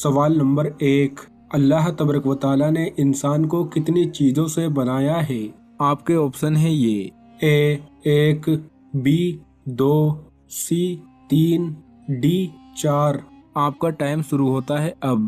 سوال نمبر 1، اللہ تبارک و تعالیٰ نے انسان کو کتنی چیزوں سے بنایا ہے؟ آپ کے آپشن ہیں یہ اے 1، بی 2، سی 3، ڈی 4۔ آپ کا ٹائم شروع ہوتا ہے اب۔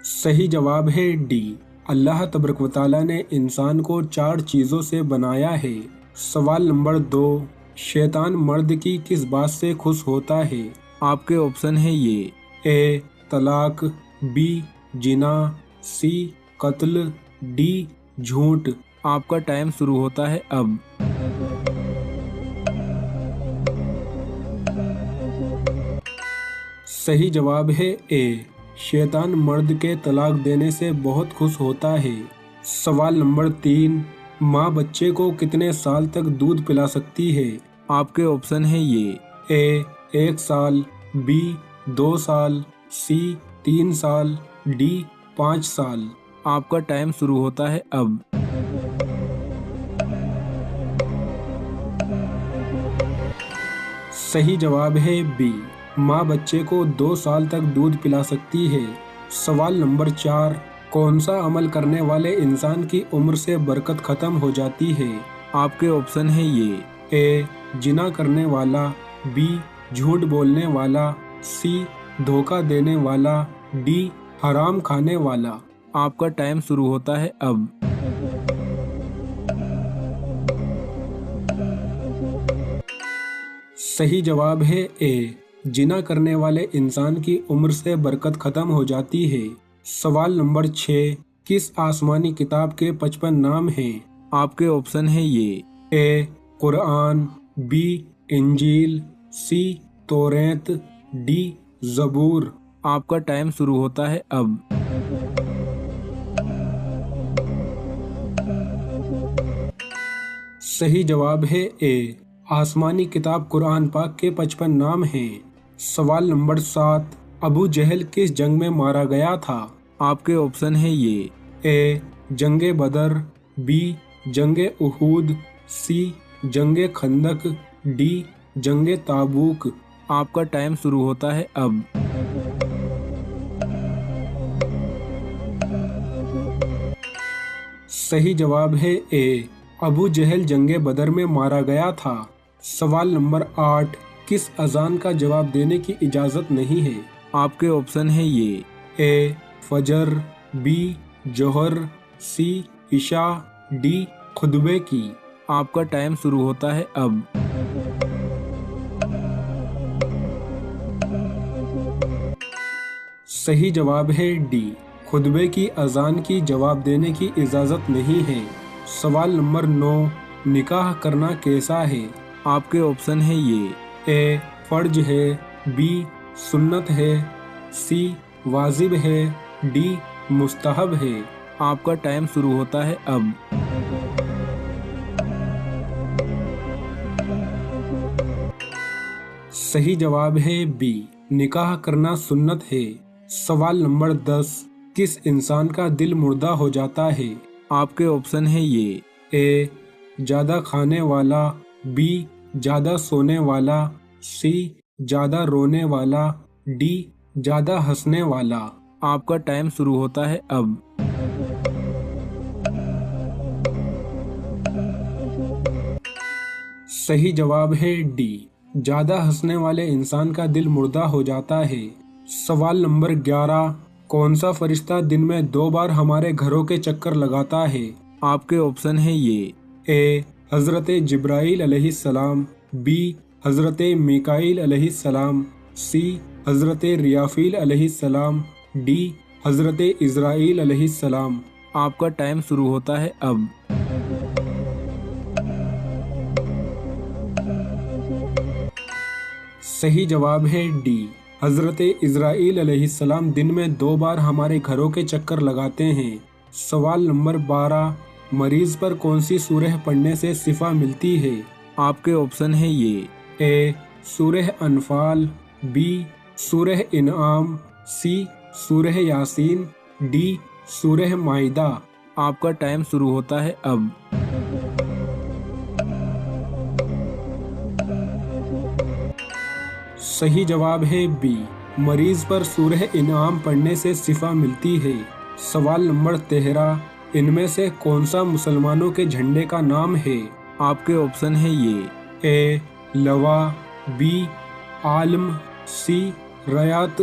صحیح جواب ہے ڈی، اللہ تبارک و تعالیٰ نے انسان کو 4 چیزوں سے بنایا ہے۔ سوال نمبر 2، شیطان مرد کی کس بات سے خوش ہوتا ہے؟ آپ کے آپشن ہیں یہ اے طلاق، بی زنا، سی قتل، ڈی جھوٹ۔ آپ کا ٹائم شروع ہوتا ہے اب۔ صحیح جواب ہے اے، شیطان مرد کے طلاق دینے سے بہت خوش ہوتا ہے۔ سوال نمبر 3، ماں بچے کو کتنے سال تک دودھ پلا سکتی ہے؟ آپ کے آپشن ہیں یہ اے 1 سال، بی 2 سال، سی 3 سال، ڈی 5 سال۔ آپ کا ٹائم شروع ہوتا ہے اب۔ صحیح جواب ہے بی، ماں بچے کو 2 سال تک دودھ پلا سکتی ہے۔ سوال نمبر 4، کون سا عمل کرنے والے انسان کی عمر سے برکت ختم ہو جاتی ہے؟ آپ کے آپشن ہیں یہ اے زنا کرنے والا، بی جھوٹ بولنے والا، سی دھوکہ دینے والا، ڈی حرام کھانے والا۔ آپ کا ٹائم شروع ہوتا ہے اب۔ صحیح جواب ہے اے، زنا کرنے والے انسان کی عمر سے برکت ختم ہو جاتی ہے۔ سوال نمبر 6، کس آسمانی کتاب کے 55 نام ہیں؟ آپ کے آپشن ہیں یہ اے قرآن، بی انجیل، سی توریت، ڈی زبور۔ آپ کا ٹائم شروع ہوتا ہے اب۔ صحیح جواب ہے اے، آسمانی کتاب قرآن پاک کے 55 نام ہیں۔ سوال نمبر 7، ابو جہل کس جنگ میں مارا گیا تھا؟ آپ کے آپشن ہیں یہ اے جنگ بدر، بی جنگ احد، سی جنگ خندق، ڈی جنگ تابوک۔ آپ کا ٹائم شروع ہوتا ہے اب۔ صحیح جواب ہے اے، ابو جہل جنگ بدر میں مارا گیا تھا۔ سوال نمبر 8، کس اذان کا جواب دینے کی اجازت نہیں ہے؟ آپ کے آپشن ہیں یہ اے فجر، بی جوہر، سی عشاء، ڈی خطبے کی۔ آپ کا ٹائم شروع ہوتا ہے اب۔ صحیح جواب ہے ڈی، خطبے کی اذان کی جواب دینے کی اجازت نہیں ہے۔ سوال نمبر 9، نکاح کرنا کیسا ہے؟ آپ کے آپشن ہیں یہ اے فرض ہے، بی سنت ہے، سی واجب ہے، ڈی مستحب ہے۔ آپ کا ٹائم شروع ہوتا ہے اب۔ صحیح جواب ہے بی، نکاح کرنا سنت ہے۔ سوال نمبر 10، کس انسان کا دل مردہ ہو جاتا ہے؟ آپ کے آپشن ہیں یہ اے زیادہ کھانے والا، بی زیادہ سونے والا، سی زیادہ رونے والا، ڈی زیادہ ہنسنے والا۔ آپ کا ٹائم شروع ہوتا ہے اب۔ صحیح جواب ہے ڈی، زیادہ ہنسنے والے انسان کا دل مردہ ہو جاتا ہے۔ سوال نمبر 11، کون سا فرشتہ دن میں 2 بار ہمارے گھروں کے چکر لگاتا ہے؟ آپ کے آپشن ہیں یہ اے حضرت جبرائیل علیہ السلام، بی حضرت میکائیل علیہ السلام، سی حضرت ریافیل علیہ السلام، ڈی حضرت اسرائیل علیہ السلام۔ آپ کا ٹائم شروع ہوتا ہے اب۔ صحیح جواب ہے ڈی، حضرت اسرائیل علیہ السلام دن میں 2 بار ہمارے گھروں کے چکر لگاتے ہیں۔ سوال نمبر 12، مریض پر کون سی سورہ پڑھنے سے شفا ملتی ہے؟ آپ کے آپشن ہیں یہ اے سورہ انفال، بی سورہ انعام، سی سورہ یاسین، ڈی سورہ مائدہ۔ آپ کا ٹائم شروع ہوتا ہے اب۔ صحیح جواب ہے بی، مریض پر سورہ انعام پڑھنے سے شفا ملتی ہے۔ سوال نمبر 13، ان میں سے کون سا مسلمانوں کے جھنڈے کا نام ہے؟ آپ کے آپشن ہے یہ، اے لوا، بی عالم، سی ریات،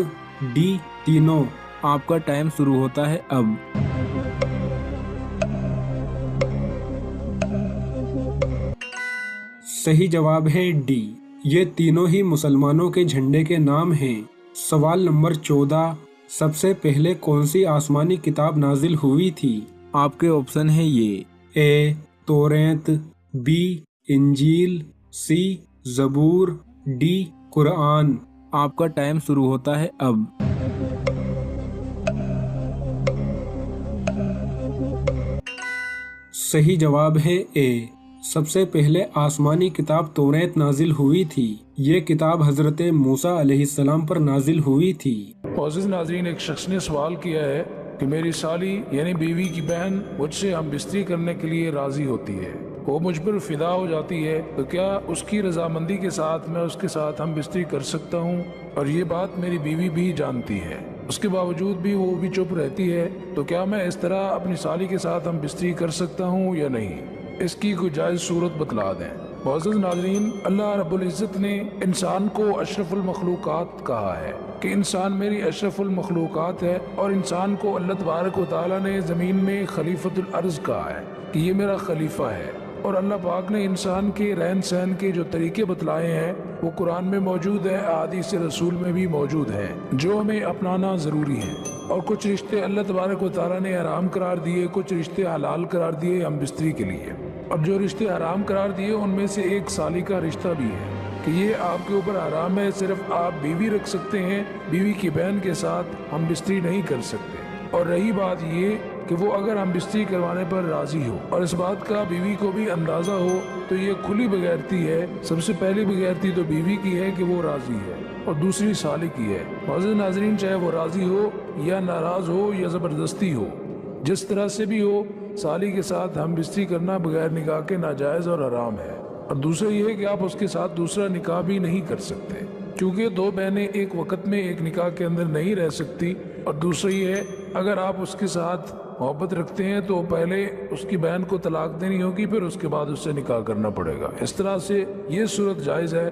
ڈی تینوں۔ آپ کا ٹائم شروع ہوتا ہے اب۔ صحیح جواب ہے ڈی، یہ تینوں ہی مسلمانوں کے جھنڈے کے نام ہیں۔ سوال نمبر 14، سب سے پہلے کون سی آسمانی کتاب نازل ہوئی تھی؟ آپ کے آپشن ہے یہ، اے توریت، بی انجیل، سی زبور، ڈی قرآن۔ آپ کا ٹائم شروع ہوتا ہے اب۔ صحیح جواب ہے اے، سب سے پہلے آسمانی کتاب توریت نازل ہوئی تھی۔ یہ کتاب حضرت موسیٰ علیہ السلام پر نازل ہوئی تھی۔ معزز ناظرین، ایک شخص نے سوال کیا ہے کہ میری سالی یعنی بیوی کی بہن مجھ سے ہم بستری کرنے کے لیے راضی ہوتی ہے، وہ مجھ پر فدا ہو جاتی ہے، تو کیا اس کی رضامندی کے ساتھ میں اس کے ساتھ ہم بستری کر سکتا ہوں؟ اور یہ بات میری بیوی بھی جانتی ہے، اس کے باوجود بھی وہ بھی چپ رہتی ہے، تو کیا میں اس طرح اپنی سالی کے ساتھ ہم بستری کر سکتا ہوں یا نہیں؟ اس کی کوئی جائز صورت بتلا دیں۔ معزز ناظرین، اللہ رب العزت نے انسان کو اشرف المخلوقات کہا ہے کہ انسان میری اشرف المخلوقات ہے، اور انسان کو اللہ تبارک و تعالیٰ نے زمین میں خلیفۃ الارض کہا ہے کہ یہ میرا خلیفہ ہے، اور اللہ پاک نے انسان کے رہن سہن کے جو طریقے بتلائے ہیں وہ قرآن میں موجود ہے، احادیث رسول میں بھی موجود ہے، جو ہمیں اپنانا ضروری ہے۔ اور کچھ رشتے اللہ تبارک و تعالیٰ نے حرام قرار دیے، کچھ رشتے حلال قرار دیے ہم بستری کے لیے، اور جو رشتے حرام قرار دیے ان میں سے ایک سالی کا رشتہ بھی ہے کہ یہ آپ کے اوپر حرام ہے، صرف آپ بیوی رکھ سکتے ہیں، بیوی کی بہن کے ساتھ ہم بستری نہیں کر سکتے۔ اور رہی بات یہ کہ وہ اگر ہم بستری کروانے پر راضی ہو اور اس بات کا بیوی کو بھی اندازہ ہو، تو یہ کھلی بغیرتی ہے۔ سب سے پہلی بغیرتی تو بیوی کی ہے کہ وہ راضی ہے، اور دوسری سالی کی ہے۔ معزز ناظرین، چاہے وہ راضی ہو یا ناراض ہو یا زبردستی ہو، جس طرح سے بھی ہو، سالی کے ساتھ ہم بستری کرنا بغیر نکاح کے ناجائز اور حرام ہے۔ اور دوسرا یہ ہے کہ آپ اس کے ساتھ دوسرا نکاح بھی نہیں کر سکتے، کیونکہ دو بہنیں ایک وقت میں ایک نکاح کے اندر نہیں رہ سکتی۔ اور دوسرا یہ ہے، اگر آپ اس کے ساتھ محبت رکھتے ہیں تو پہلے اس کی بہن کو طلاق دینی ہوگی، پھر اس کے بعد اس سے نکاح کرنا پڑے گا۔ اس طرح سے یہ صورت جائز ہے